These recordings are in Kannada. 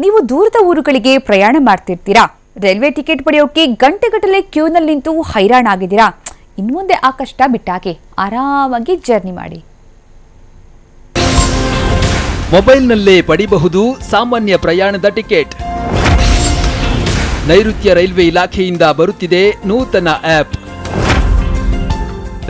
ನೀವು ದೂರದ ಊರುಗಳಿಗೆ ಪ್ರಯಾಣ ಮಾಡ್ತಿರ್ತೀರಾ, ರೈಲ್ವೆ ಟಿಕೆಟ್ ಪಡೆಯೋಕೆ ಗಂಟೆಗಟ್ಟಲೆ ಕ್ಯೂನಲ್ಲಿ ನಿಂತು ಹೈರಾಣಾಗಿದ್ದೀರಾ. ಇನ್ಮುಂದೆ ಆ ಕಷ್ಟ ಬಿಟ್ಟಾಕೆ ಆರಾಮಾಗಿ ಜರ್ನಿ ಮಾಡಿ. ಮೊಬೈಲ್ನಲ್ಲೇ ಪಡೆಯಬಹುದು ಸಾಮಾನ್ಯ ಪ್ರಯಾಣದ ಟಿಕೆಟ್. ನೈಋತ್ಯ ರೈಲ್ವೆ ಇಲಾಖೆಯಿಂದ ಬರುತ್ತಿದೆ ನೂತನ ಆಪ್.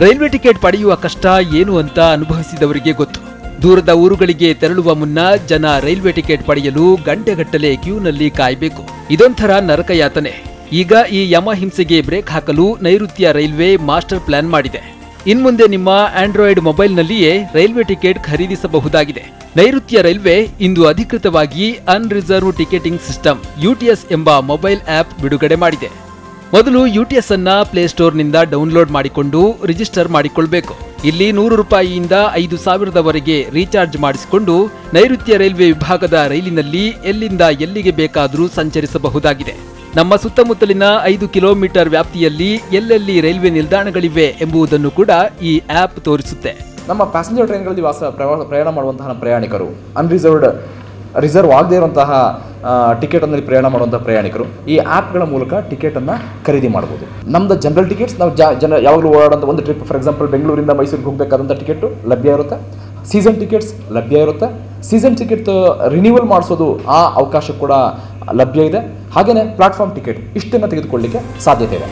ರೈಲ್ವೆ ಟಿಕೆಟ್ ಪಡೆಯುವ ಕಷ್ಟ ಏನು ಅಂತ ಅನುಭವಿಸಿದವರಿಗೆ ಗೊತ್ತು. ದೂರದ ಊರುಗಳಿಗೆ ತೆರಳುವ ಮುನ್ನ ಜನ ರೈಲ್ವೆ ಟಿಕೆಟ್ ಪಡೆಯಲು ಗಂಟೆಗಟ್ಟಲೆ ಕ್ಯೂನಲ್ಲಿ ಕಾಯಬೇಕು. ಇದೊಂಥರ ನರಕಯಾತನೆ. ಈಗ ಈ ಯಮಹಿಂಸೆಗೆ ಬ್ರೇಕ್ ಹಾಕಲು ನೈಋತ್ಯ ರೈಲ್ವೆ ಮಾಸ್ಟರ್ ಪ್ಲಾನ್ ಮಾಡಿದೆ. ಇನ್ಮುಂದೆ ನಿಮ್ಮ ಆಂಡ್ರಾಯ್ಡ್ ಮೊಬೈಲ್ನಲ್ಲಿಯೇ ರೈಲ್ವೆ ಟಿಕೆಟ್ ಖರೀದಿಸಬಹುದಾಗಿದೆ. ನೈಋತ್ಯ ರೈಲ್ವೆ ಇಂದು ಅಧಿಕೃತವಾಗಿ ಅನ್ರಿಸರ್ವ್ ಟಿಕೆಟಿಂಗ್ ಸಿಸ್ಟಮ್ UTS ಎಂಬ ಮೊಬೈಲ್ ಆಪ್ ಬಿಡುಗಡೆ ಮಾಡಿದೆ. ಮೊದಲು UTS ಅನ್ನ ಪ್ಲೇಸ್ಟೋರ್ನಿಂದ ಡೌನ್ಲೋಡ್ ಮಾಡಿಕೊಂಡು ರಿಜಿಸ್ಟರ್ ಮಾಡಿಕೊಳ್ಬೇಕು. ಇಲ್ಲಿ 100 ರೂಪಾಯಿಯಿಂದ 5,000ವರೆಗೆ ರೀಚಾರ್ಜ್ ಮಾಡಿಸಿಕೊಂಡು ನೈಋತ್ಯ ರೈಲ್ವೆ ವಿಭಾಗದ ರೈಲಿನಲ್ಲಿ ಎಲ್ಲಿಂದ ಎಲ್ಲಿಗೆ ಬೇಕಾದರೂ ಸಂಚರಿಸಬಹುದಾಗಿದೆ. ನಮ್ಮ ಸುತ್ತಮುತ್ತಲಿನ 5 ಕಿಲೋಮೀಟರ್ ವ್ಯಾಪ್ತಿಯಲ್ಲಿ ಎಲ್ಲೆಲ್ಲಿ ರೈಲ್ವೆ ನಿಲ್ದಾಣಗಳಿವೆ ಎಂಬುದನ್ನು ಕೂಡ ಈ ಆಪ್ ತೋರಿಸುತ್ತೆ. ನಮ್ಮ ಪ್ಯಾಸೆಂಜರ್ ಟ್ರೈನ್ಗಳಲ್ಲಿ ಪ್ರಯಾಣ ಮಾಡುವಂತಹ ಪ್ರಯಾಣಿಕರು ರಿಸರ್ವ್ ಆಗದೇ ಇರುವಂತಹ ಟಿಕೆಟನ್ನು ಪ್ರಯಾಣ ಮಾಡುವಂತಹ ಪ್ರಯಾಣಿಕರು ಈ ಆ್ಯಪ್ಗಳ ಮೂಲಕ ಟಿಕೆಟನ್ನು ಖರೀದಿ ಮಾಡ್ಬೋದು. ನಮ್ಮದು ಜನರಲ್ ಟಿಕೆಟ್ಸ್ ನಾವು ಯಾವಾಗಲೂ ಓಡಾಡೋಂಥ ಒಂದು ಟ್ರಿಪ್, ಫಾರ್ ಎಕ್ಸಾಂಪಲ್ ಬೆಂಗಳೂರಿಂದ ಮೈಸೂರಿಗೆ ಹೋಗಬೇಕಾದಂಥ ಟಿಕೆಟು ಲಭ್ಯ ಇರುತ್ತೆ. ಸೀಸನ್ ಟಿಕೆಟ್ಸ್ ಲಭ್ಯ ಇರುತ್ತೆ. ಸೀಸನ್ ಟಿಕೆಟ್ ರಿನ್ಯೂವಲ್ ಮಾಡಿಸೋದು ಆ ಅವಕಾಶ ಕೂಡ ಲಭ್ಯ ಇದೆ. ಹಾಗೆಯೇ ಪ್ಲಾಟ್ಫಾರ್ಮ್ ಟಿಕೆಟ್ ಇಷ್ಟನ್ನು ತೆಗೆದುಕೊಳ್ಳಲಿಕ್ಕೆ ಸಾಧ್ಯತೆ ಇದೆ.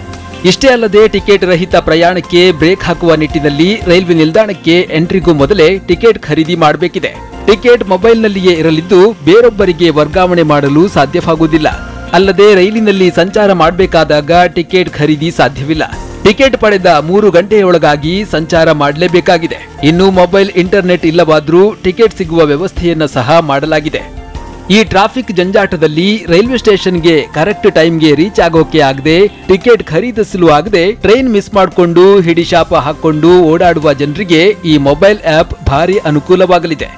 ಇಷ್ಟೇ ಅಲ್ಲದೆ ಟಿಕೆಟ್ ರಹಿತ ಪ್ರಯಾಣಕ್ಕೆ ಬ್ರೇಕ್ ಹಾಕುವ ನಿಟ್ಟಿನಲ್ಲಿ ರೈಲ್ವೆ ನಿಲ್ದಾಣಕ್ಕೆ ಎಂಟ್ರಿಗೂ ಮೊದಲೇ ಟಿಕೆಟ್ ಖರೀದಿ ಮಾಡಬೇಕಿದೆ. ಟಿಕೆಟ್ ಮೊಬೈಲ್ನಲ್ಲಿಯೇ ಇರಲಿದ್ದು ಬೇರೊಬ್ಬರಿಗೆ ವರ್ಗಾವಣೆ ಮಾಡಲು ಸಾಧ್ಯವಾಗುವುದಿಲ್ಲ. ಅಲ್ಲದೆ ರೈಲಿನಲ್ಲಿ ಸಂಚಾರ ಮಾಡಬೇಕಾದಾಗ ಟಿಕೆಟ್ ಖರೀದಿ ಸಾಧ್ಯವಿಲ್ಲ. ಟಿಕೆಟ್ ಪಡೆದ 3 ಗಂಟೆಯೊಳಗಾಗಿ ಸಂಚಾರ ಮಾಡಲೇಬೇಕಾಗಿದೆ. ಇನ್ನು ಮೊಬೈಲ್ ಇಂಟರ್ನೆಟ್ ಇಲ್ಲವಾದರೂ ಟಿಕೆಟ್ ಸಿಗುವ ವ್ಯವಸ್ಥೆಯನ್ನ ಸಹ ಮಾಡಲಾಗಿದೆ. ಈ ಟ್ರಾಫಿಕ್ ಜಂಜಾಟದಲ್ಲಿ ರೈಲ್ವೆ ಸ್ಟೇಷನ್ಗೆ ಕರೆಕ್ಟ್ ಟೈಮ್ಗೆ ರೀಚ್ ಆಗೋಕೆ ಆಗದೆ, ಟಿಕೆಟ್ ಖರೀದಿಸಲು ಆಗದೆ ಟ್ರೈನ್ ಮಿಸ್ ಮಾಡಿಕೊಂಡು ಹಿಡಿಶಾಪ ಹಾಕೊಂಡು ಓಡಾಡುವ ಜನರಿಗೆ ಈ ಮೊಬೈಲ್ ಆಪ್ ಭಾರಿ ಅನುಕೂಲವಾಗಲಿದೆ.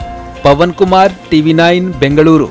ಪವನ್ ಕುಮಾರ್, TV9 ಬೆಂಗಳೂರು.